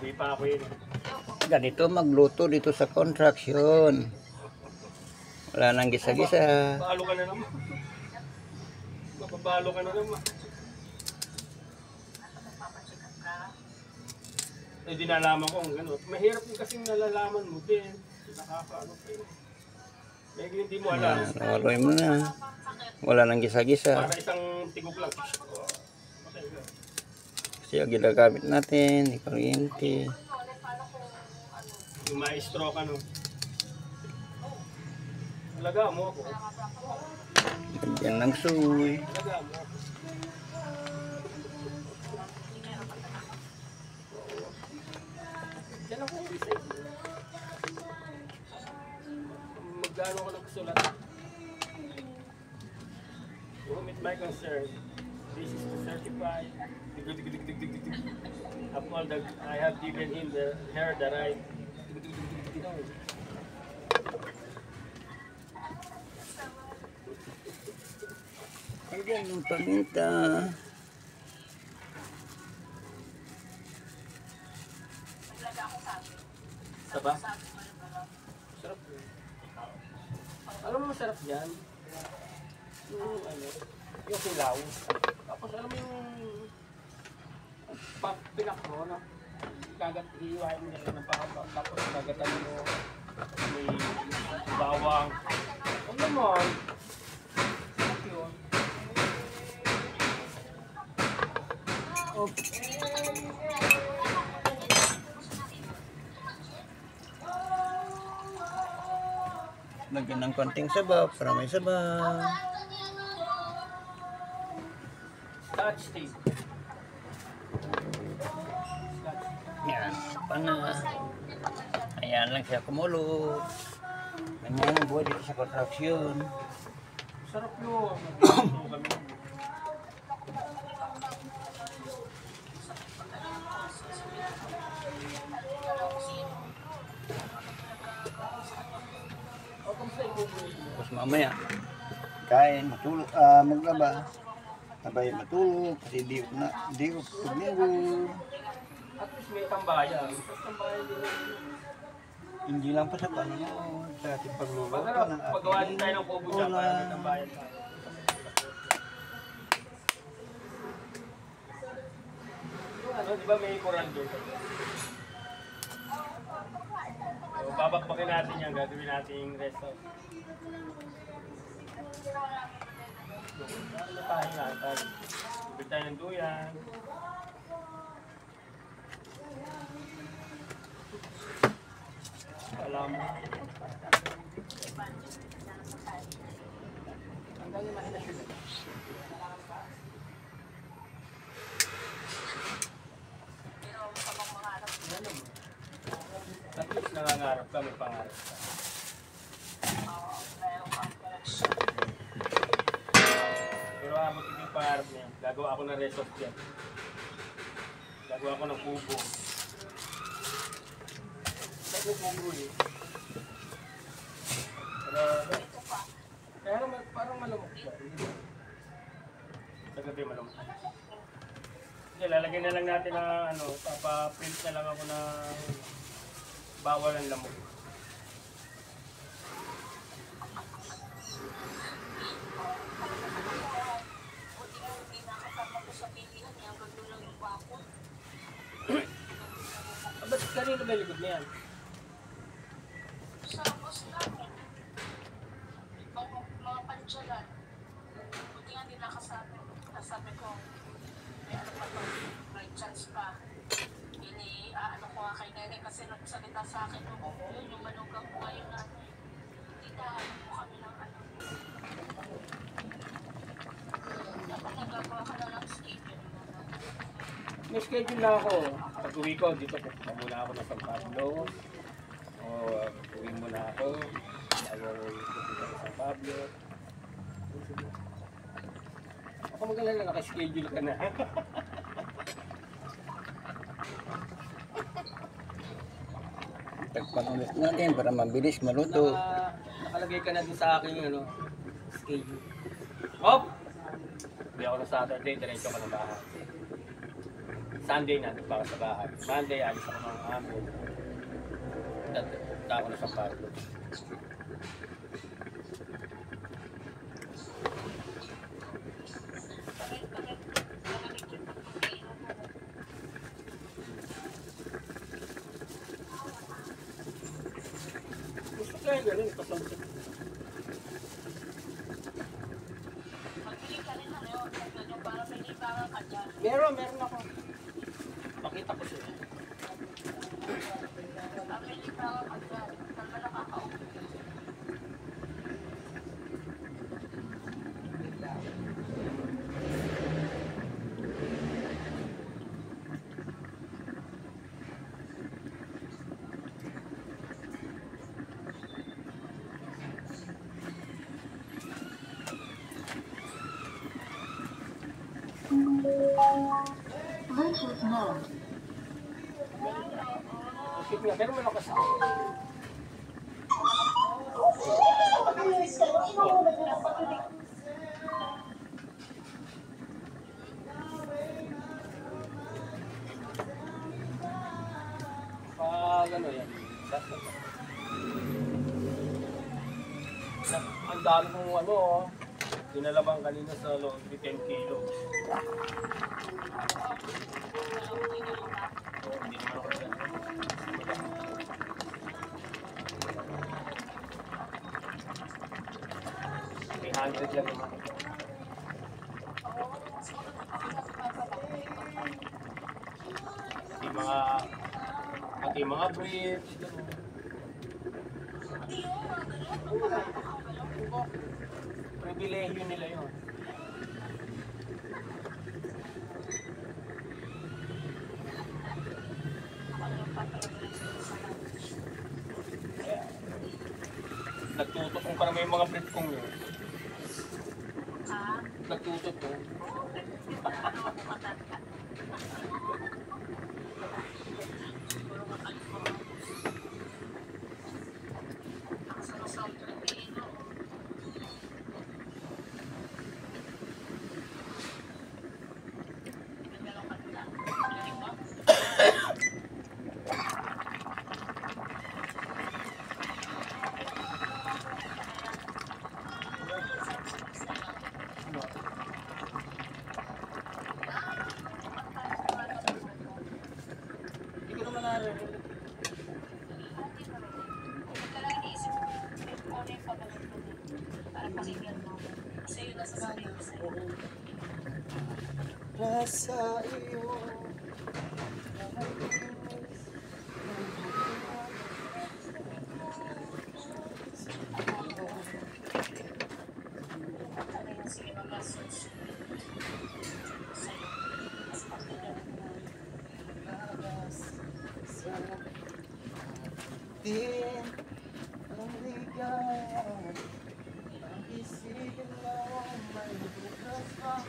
Uwi pa ako yun. Ganito magluto dito sa construction. Wala nang gisa-gisa. Mapapalo ka na naman. Mapapalo ka na naman. Eh, di nalaman ko kung gano'n. Mahirap yung kasing nalalaman mo din. Nakakaano ka yun. May hindi mo alam. Nawaroy mo na. Wala nang gisa-gisa. Para isang tigok lang. Kasi yung ginagamit natin, yung kuryente. Yung maestro ka no. Alaga mo ako. Yan ng suy. Alaga mo. Yan ako yung isa. Magkano ko nagsulat? To whom it may concern, this is to certify of all that I have given him her the right. Ayan yung paminta. Saba? Sarap yun. Alam mo masarap yan? Yung ano, yung silaw. Tapos alam mo yung pinakro na kagat iiwain mo nila ng pahaba. Tapos kagatan mo may bawang. Ano naman? Sarap yun. Oh. Lagyan ng konting sabaw para may sabaw. Scotch tape. Yan, pa na. Ayan lang siya kumulo. Ganyan ang buhay dito sa construction. Sarap yun. Tapos mamaya, kain, matulog, maglaba. Sabay matulog kasi di ko pagnigo. At least may tambayan. Tambayan din. Hindi lang pa sa panonood sa ating pagluluto ng paggawa din tayo ng kubo dyan para may tambayan tayo. Ano, di ba may koral doon? So, babakbakin natin yan, gagawin natin yung resto. Ano tayo natin? Bibig tayo ng duyan. Alam mo. Ang galing mahinasyon na. At least nangangarap ka, may pangarap ka. Pero abot ito yung pangarap niya. Gagawa ako ng resort yan. Gagawa ako ng kubo. Bakit yung kubo eh? Pero, kaya naman, parang malamok siya. Sa gabi malamok. Hindi, lalagyan na lang natin na ano, papaprint na lang ako na bawal ang lamok. Ba't kanino ba likod niyan? Sa boss namin, mga pansyalan, buti nga din nakasabi. Nasabi ko, may ano pa to, may chance pa. Ano ko nga kay Nene kasi nagsalita sa akin, yun yung manugang ko ngayon na, titahan mo kami ng ano. Dapat nagagawa ka na lang schedule. May schedule na ako. Pag uwi ko, dito pupunta muna ako ng San Pablo. O uwi muna ako. Ayaw pupunta sa San Pablo. Ako magalang na nakaschedule ka na. Tagpanulit natin para mabilis maluto. Nakalagay ka na din sa akin yung ano, schedule. Hop! Hindi ako na Saturday, diretso ka na bahay. Sunday natin para sa bahay. Monday, alis ako ng amin. Punta ako na sa parko. Gusto kaya ganun, kapag Magbili ka rin ano, yung para may libangan ka dyan. meron ako. Pakita ko sila. May libangan ka dyan. Saan ba nakakaupo? Bluetooth mode. Bakit nga, pero meron kasama. Pag ano yan, ang dami kong ano, dinalabang kanina sa loob, 10 kilo. Hindi naman ako dyan. 300 lang naman. Pati mga briefs, gano'n. Pribilehyo nila yun. Kaya, nagtutok kung parang may mga brief kong yun. Nagtutok ko. Hindi ko naman narinig. Nasa iyo. Din ang ligaya, ang isipin mo may bukas pa.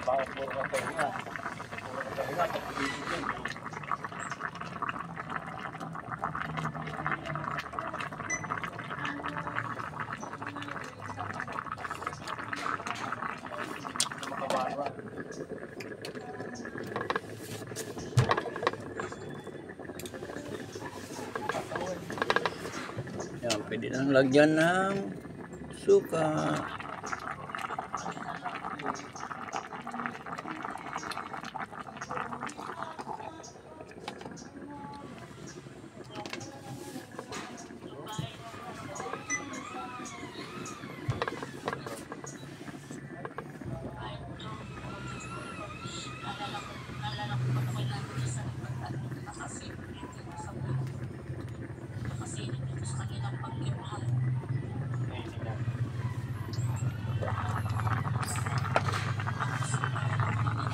Bakit puro ka pahinga? Puro ka pahinga, pag-ibig yan. Makabawa. Yan, pwede nang lagyan ng suka.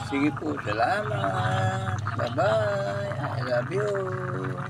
Sige po, salamat. Bye-bye. I love you.